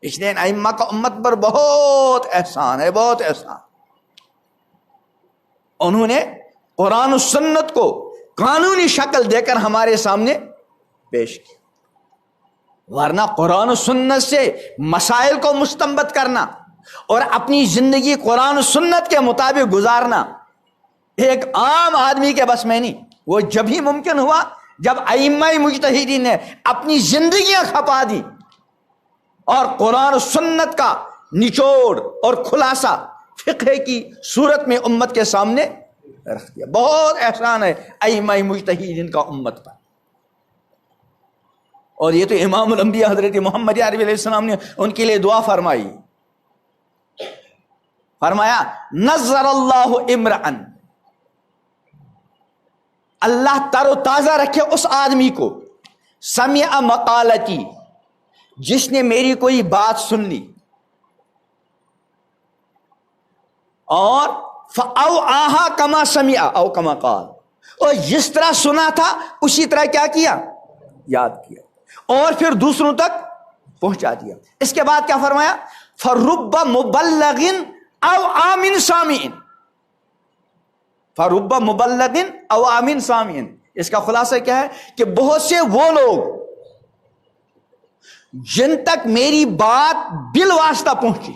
اس لیے ائمہ کا امت پر بہت احسان ہے، بہت احسان. انہوں نے قرآن و سنت کو قانونی شکل دے کر ہمارے سامنے پیش کی، ورنہ قرآن و سنت سے مسائل کو مستنبط کرنا اور اپنی زندگی قرآن و سنت کے مطابق گزارنا ایک عام آدمی کے بس میں نہیں. وہ جب ہی ممکن ہوا جب ائمہ مجتہدین نے اپنی زندگیاں کھپا دی اور قرآن و سنت کا نچوڑ اور خلاصہ فقہ کی صورت میں امت کے سامنے رکھ دیا. بہت احسان ہے ائمہ مجتہدین کا امت پر. اور یہ تو امام الانبیاء حضرت محمد عربی علیہ السلام نے ان کے لیے دعا فرمائی، فرمایا نظر اللہ امرأن، اللہ تر و تازہ رکھے اس آدمی کو، سمع مقالتی، جس نے میری کوئی بات سن لی اور فأوعاها کما سمع او کما قال، اور جس طرح سنا تھا اسی طرح کیا کیا، یاد کیا اور پھر دوسروں تک پہنچا دیا. اس کے بعد کیا فرمایا، فرب مبلغ او عام سامع، فرب مبلغ او عام سامع. اس کا خلاصہ کیا ہے کہ بہت سے وہ لوگ جن تک میری بات بالواسطہ پہنچی،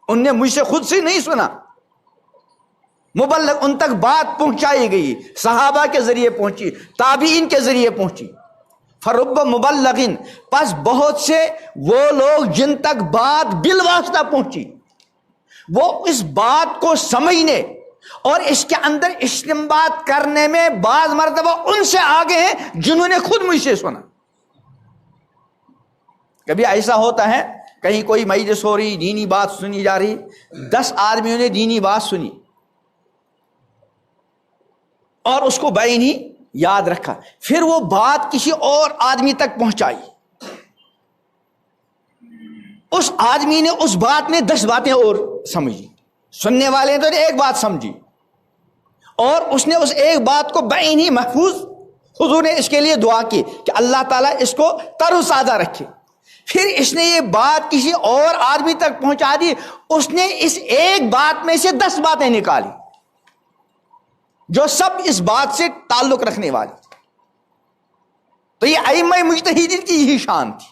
ان نے مجھ سے خود سے نہیں سنا، مبلغ ان تک بات پہنچائی گئی، صحابہ کے ذریعے پہنچی، تابعین کے ذریعے پہنچی. فرب مبلغن، پس بہت سے وہ لوگ جن تک بات بالواسطہ پہنچی، وہ اس بات کو سمجھنے اور اس کے اندر استنباط کرنے میں بعض مرتبہ ان سے آگے ہیں جنہوں نے خود مجھ سے سنا. کبھی ایسا ہوتا ہے کہیں کوئی مجلس ہو رہی، دینی بات سنی جا رہی، 10 آدمیوں نے دینی بات سنی اور اس کو بعینی یاد رکھا، پھر وہ بات کسی اور آدمی تک پہنچائی، اس آدمی نے اس بات میں 10 باتیں اور سمجھی، سننے والے نے تو ایک بات سمجھی اور اس نے اس ایک بات کو بعینی محفوظ، حضور نے اس کے لیے دعا کی کہ اللہ تعالیٰ اس کو تر و تازہ رکھے. پھر اس نے یہ بات کسی اور آدمی تک پہنچا دی، اس نے اس ایک بات میں سے 10 باتیں نکالی جو سب اس بات سے تعلق رکھنے والی تھی. تو یہ ائمہ مجتہدین کی یہی شان تھی.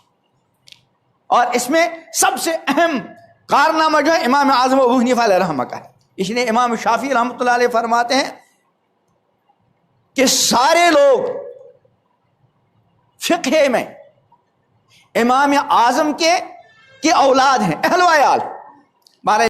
اور اس میں سب سے اہم کارنامہ جو ہے امام اعظم ابو حنیفہ علیہ رحمہ کا ہے. اس لیے امام شافعی رحمۃ اللہ علیہ فرماتے ہیں کہ سارے لوگ فقہ میں امام اعظم کے اولاد ہیں، اہل و عیال.